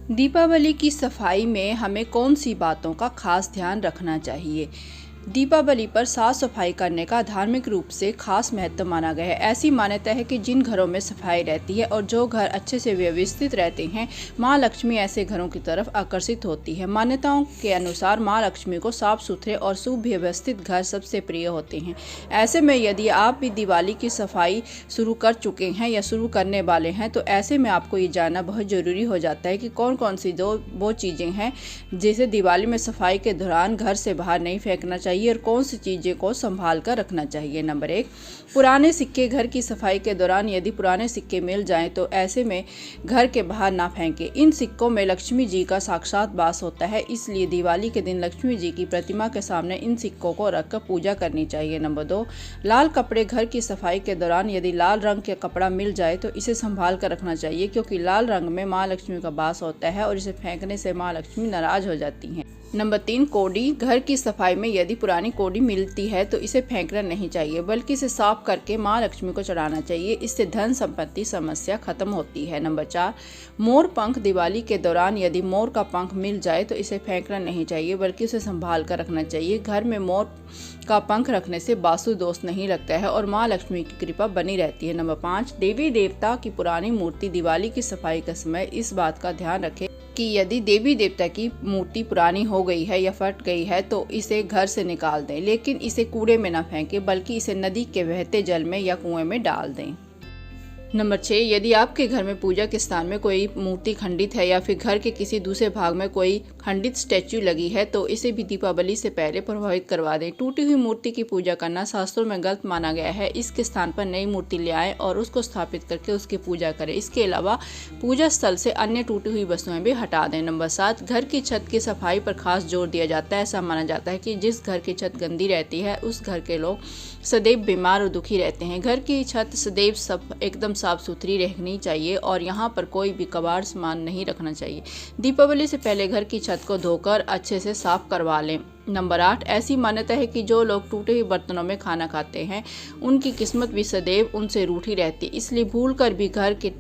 दीपावली की सफाई में हमें कौन सी बातों का खास ध्यान रखना चाहिए। दीपावली पर साफ सफाई करने का धार्मिक रूप से खास महत्व माना गया है। ऐसी मान्यता है कि जिन घरों में सफाई रहती है और जो घर अच्छे से व्यवस्थित रहते हैं, माँ लक्ष्मी ऐसे घरों की तरफ आकर्षित होती है। मान्यताओं के अनुसार माँ लक्ष्मी को साफ सुथरे और सुव्यवस्थित घर सबसे प्रिय होते हैं। ऐसे में यदि आप भी दिवाली की सफाई शुरू कर चुके हैं या शुरू करने वाले हैं, तो ऐसे में आपको ये जानना बहुत ज़रूरी हो जाता है कि कौन कौन सी वो चीज़ें हैं जिसे दिवाली में सफाई के दौरान घर से बाहर नहीं फेंकना चाहिए और कौन सी चीज़ें को संभाल कर रखना चाहिए। नंबर 1, पुराने सिक्के। घर की सफाई के दौरान यदि पुराने सिक्के मिल जाएं तो ऐसे में घर के बाहर ना फेंकें। इन सिक्कों में लक्ष्मी जी का साक्षात वास होता है, इसलिए दिवाली के दिन लक्ष्मी जी की प्रतिमा के सामने इन सिक्कों को रखकर पूजा करनी चाहिए। नंबर 2, लाल कपड़े। घर की सफाई के दौरान यदि लाल रंग का कपड़ा मिल जाए तो इसे संभाल कर रखना चाहिए, क्योंकि लाल रंग में माँ लक्ष्मी का वास होता है और इसे फेंकने से माँ लक्ष्मी नाराज हो जाती हैं। नंबर 3, कोडी। घर की सफाई में यदि पुरानी कोडी मिलती है तो इसे फेंकना नहीं चाहिए, बल्कि इसे साफ करके माँ लक्ष्मी को चढ़ाना चाहिए। इससे धन संपत्ति समस्या खत्म होती है। नंबर 4, मोर पंख। दिवाली के दौरान यदि मोर का पंख मिल जाए तो इसे फेंकना नहीं चाहिए, बल्कि उसे संभाल कर रखना चाहिए। घर में मोर का पंख रखने से वास्तु दोष नहीं लगता है और माँ लक्ष्मी की कृपा बनी रहती है। नंबर 5, देवी देवता की पुरानी मूर्ति। दिवाली की सफाई के समय इस बात का ध्यान रखें कि यदि देवी देवता की मूर्ति पुरानी हो गई है या फट गई है तो इसे घर से निकाल दें, लेकिन इसे कूड़े में ना फेंकें, बल्कि इसे नदी के बहते जल में या कुएं में डाल दें। नंबर 6, यदि आपके घर में पूजा के स्थान में कोई मूर्ति खंडित है या फिर घर के किसी दूसरे भाग में कोई खंडित स्टैच्यू लगी है तो इसे भी दीपावली से पहले प्रभावित करवा दें। टूटी हुई मूर्ति की पूजा करना शास्त्रों में गलत माना गया है। इसके स्थान पर नई मूर्ति ले आएं और उसको स्थापित करके उसकी पूजा करें। इसके अलावा पूजा स्थल से अन्य टूटी हुई वस्तुएं भी हटा दें। नंबर 7, घर की छत की सफाई पर खास जोर दिया जाता है। ऐसा माना जाता है कि जिस घर की छत गंदी रहती है उस घर के लोग सदैव बीमार और दुखी रहते हैं। घर की छत सदैव एकदम साफ सुथरी रहनी चाहिए और यहाँ पर कोई भी कबाड़ सामान नहीं रखना चाहिए। दीपावली से पहले घर की छत को धोकर अच्छे से साफ करवा लें। नंबर 8, ऐसी मान्यता है कि जो लोग टूटे हुए बर्तनों में खाना खाते हैं उनकी किस्मत भी सदैव उनसे रूठी रहती, इसलिए भूल कर भी घर के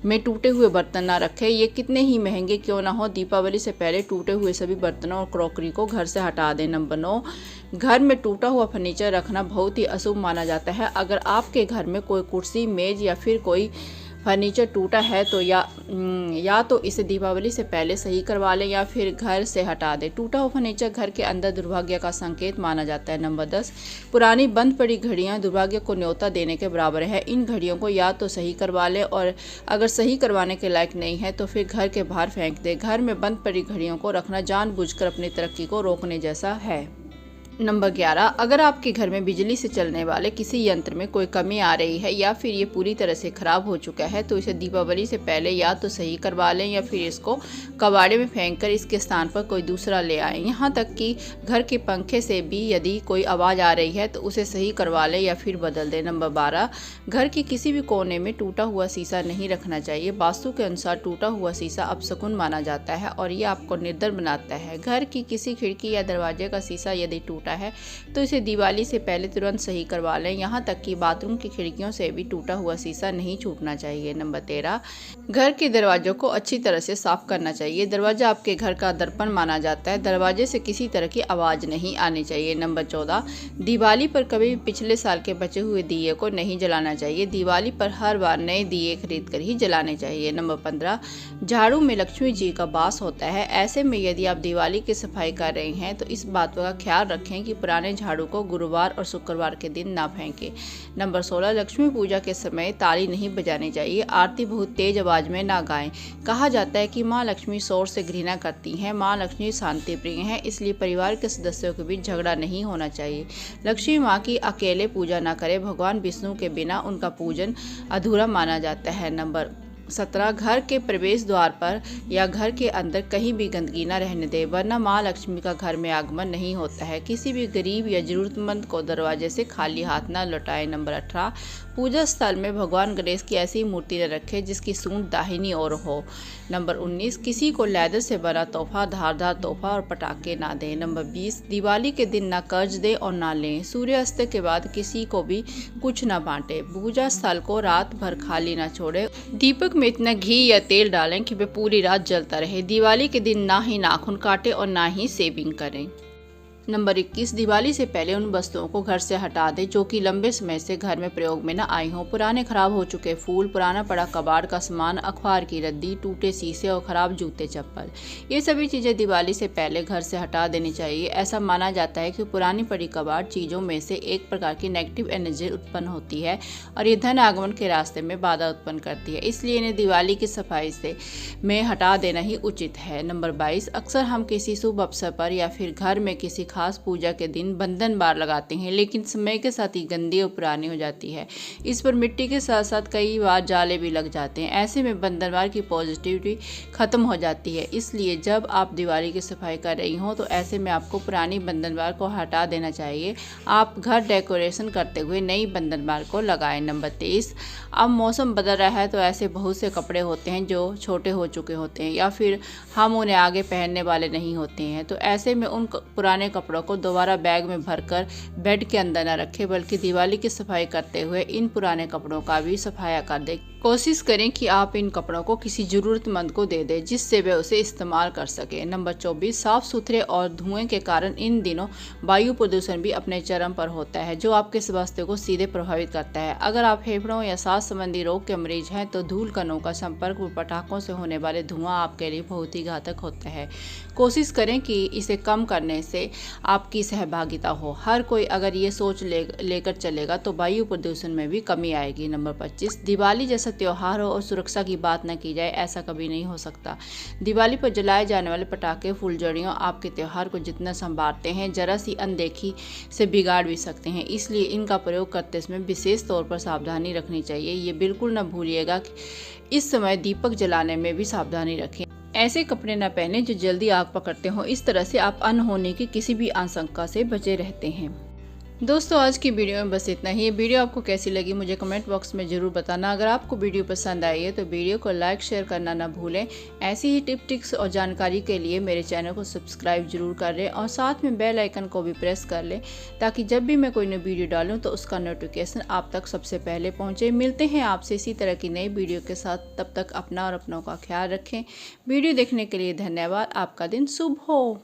में टूटे हुए बर्तन ना रखें। ये कितने ही महंगे क्यों ना हो, दीपावली से पहले टूटे हुए सभी बर्तनों और क्रॉकरी को घर से हटा दें। नंबर 9, घर में टूटा हुआ फर्नीचर रखना बहुत ही अशुभ माना जाता है। अगर आपके घर में कोई कुर्सी, मेज या फिर कोई फर्नीचर टूटा है तो या तो इसे दीपावली से पहले सही करवा लें या फिर घर से हटा दें। टूटा हुआ फर्नीचर घर के अंदर दुर्भाग्य का संकेत माना जाता है। नंबर 10, पुरानी बंद पड़ी घड़ियां दुर्भाग्य को न्योता देने के बराबर है। इन घड़ियों को या तो सही करवा लें और अगर सही करवाने के लायक नहीं है तो फिर घर के बाहर फेंक दें। घर में बंद पड़ी घड़ियों को रखना जानबूझकर अपनी तरक्की को रोकने जैसा है। नंबर 11, अगर आपके घर में बिजली से चलने वाले किसी यंत्र में कोई कमी आ रही है या फिर ये पूरी तरह से खराब हो चुका है तो इसे दीपावली से पहले या तो सही करवा लें या फिर इसको कबाड़े में फेंककर इसके स्थान पर कोई दूसरा ले आएं। यहाँ तक कि घर के पंखे से भी यदि कोई आवाज़ आ रही है तो उसे सही करवा लें या फिर बदल दें। नंबर 12, घर के किसी भी कोने में टूटा हुआ शीशा नहीं रखना चाहिए। वास्तु के अनुसार टूटा हुआ शीशा अपशकुन माना जाता है और ये आपको निर्धन बनाता है। घर की किसी खिड़की या दरवाजे का शीशा यदि टूटा है तो इसे दिवाली से पहले तुरंत सही करवा लें। यहाँ तक कि बाथरूम की खिड़कियों से भी टूटा हुआ शीशा नहीं छूटना चाहिए। नंबर 13, घर के दरवाजों को अच्छी तरह से साफ करना चाहिए। दरवाजा आपके घर का दर्पण माना जाता है। दरवाजे से किसी तरह की आवाज़ नहीं आनी चाहिए। नंबर 14, दिवाली पर कभी भी पिछले साल के बचे हुए दिए को नहीं जलाना चाहिए। दिवाली पर हर बार नए दिए खरीद कर ही जलाने चाहिए। नंबर 15, झाड़ू में लक्ष्मी जी का वास होता है। ऐसे में यदि आप दिवाली की सफाई कर रहे हैं तो इस बात का ख्याल रखें कि पुराने झाड़ू को गुरुवार और शुक्रवार के दिन ना फेंकें। नंबर 16, लक्ष्मी पूजा के समय ताली नहीं बजानी चाहिए। आरती बहुत तेज आवाज में ना गाएं। कहा जाता है कि माँ लक्ष्मी शोर से घृणा करती हैं। माँ लक्ष्मी शांति प्रिय हैं, इसलिए परिवार के सदस्यों के बीच झगड़ा नहीं होना चाहिए। लक्ष्मी माँ की अकेले पूजा ना करें। भगवान विष्णु के बिना उनका पूजन अधूरा माना जाता है। नंबर 17, घर के प्रवेश द्वार पर या घर के अंदर कहीं भी गंदगी न रहने दें, वरना माँ लक्ष्मी का घर में आगमन नहीं होता है। किसी भी गरीब या जरूरतमंद को दरवाजे से खाली हाथ न लौटाएं। नंबर 18, पूजा स्थल में भगवान गणेश की ऐसी मूर्ति न रखें जिसकी सूंड दाहिनी ओर हो। नंबर 19, किसी को लेदर से बना तोहफा, धारदार तोहफा और पटाखे ना दें। नंबर 20, दिवाली के दिन ना कर्ज दें और ना लें। सूर्यास्त के बाद किसी को भी कुछ ना बांटें। पूजा स्थल को रात भर खाली ना छोड़ें। दीपक में इतना घी या तेल डालें कि वे पूरी रात जलता रहे। दिवाली के दिन ना ही नाखून काटें और ना ही शेविंग करें। नंबर 21, दिवाली से पहले उन वस्तुओं को घर से हटा दें जो कि लंबे समय से घर में प्रयोग में न आई हों। पुराने खराब हो चुके फूल, पुराना पड़ा कबाड़ का सामान, अखबार की रद्दी, टूटे शीशे और खराब जूते चप्पल, ये सभी चीज़ें दिवाली से पहले घर से हटा देनी चाहिए। ऐसा माना जाता है कि पुरानी पड़ी कबाड़ चीज़ों में से एक प्रकार की नेगेटिव एनर्जी उत्पन्न होती है और ये धन आगमन के रास्ते में बाधा उत्पन्न करती है, इसलिए इन्हें दिवाली की सफाई से में हटा देना ही उचित है। नंबर 22, अक्सर हम किसी शुभ अवसर पर या फिर घर में किसी खास पूजा के दिन बंधन बार लगाते हैं, लेकिन समय के साथ ही गंदी और पुरानी हो जाती है। इस पर मिट्टी के साथ साथ कई बार जाले भी लग जाते हैं। ऐसे में बंधन बार की पॉजिटिविटी खत्म हो जाती है। इसलिए जब आप दिवाली की सफाई कर रही हो तो ऐसे में आपको पुरानी बंधन बार को हटा देना चाहिए। आप घर डेकोरेशन करते हुए नई बंधन बार को लगाएं। नंबर 23, अब मौसम बदल रहा है तो ऐसे बहुत से कपड़े होते हैं जो छोटे हो चुके होते हैं या फिर हम उन्हें आगे पहनने वाले नहीं होते हैं, तो ऐसे में उन पुराने कपड़ों को दोबारा बैग में भरकर बेड के अंदर न रखें, बल्कि दिवाली की सफाई करते हुए इन पुराने कपड़ों का भी सफाया कर दें। कोशिश करें कि आप इन कपड़ों को किसी ज़रूरतमंद को दे दें जिससे वे उसे इस्तेमाल कर सके। नंबर 24, साफ सुथरे और धुएं के कारण इन दिनों वायु प्रदूषण भी अपने चरम पर होता है जो आपके स्वास्थ्य को सीधे प्रभावित करता है। अगर आप फेफड़ों या सांस संबंधी रोग के मरीज हैं तो धूल कणों का संपर्क व पटाखों से होने वाले धुआं आपके लिए बहुत ही घातक होता है। कोशिश करें कि इसे कम करने से आपकी सहभागिता हो। हर कोई अगर ये सोच लेकर चलेगा तो वायु प्रदूषण में भी कमी आएगी। नंबर 25, दिवाली जैसा त्योहार हो और सुरक्षा की बात न की जाए, ऐसा कभी नहीं हो सकता। दिवाली पर जलाए जाने वाले पटाखे, फुलझड़ियों आपके त्योहार को जितना संवारते हैं जरा सी अनदेखी से बिगाड़ भी सकते हैं, इसलिए इनका प्रयोग करते समय विशेष तौर पर सावधानी रखनी चाहिए। ये बिल्कुल न भूलिएगा कि इस समय दीपक जलाने में भी सावधानी रखें। ऐसे कपड़े न पहने जो जल्दी आग पकड़ते हों, इस तरह से आप अनहोनी की किसी भी आशंका से बचे रहते हैं। दोस्तों, आज की वीडियो में बस इतना ही। वीडियो आपको कैसी लगी मुझे कमेंट बॉक्स में ज़रूर बताना। अगर आपको वीडियो पसंद आई है तो वीडियो को लाइक शेयर करना ना भूलें। ऐसी ही टिप टिक्स और जानकारी के लिए मेरे चैनल को सब्सक्राइब जरूर कर लें और साथ में बेल आइकन को भी प्रेस कर लें ताकि जब भी मैं कोई नई वीडियो डालूँ तो उसका नोटिफिकेशन आप तक सबसे पहले पहुँचे। मिलते हैं आपसे इसी तरह की नई वीडियो के साथ, तब तक अपना और अपनों का ख्याल रखें। वीडियो देखने के लिए धन्यवाद। आपका दिन शुभ हो।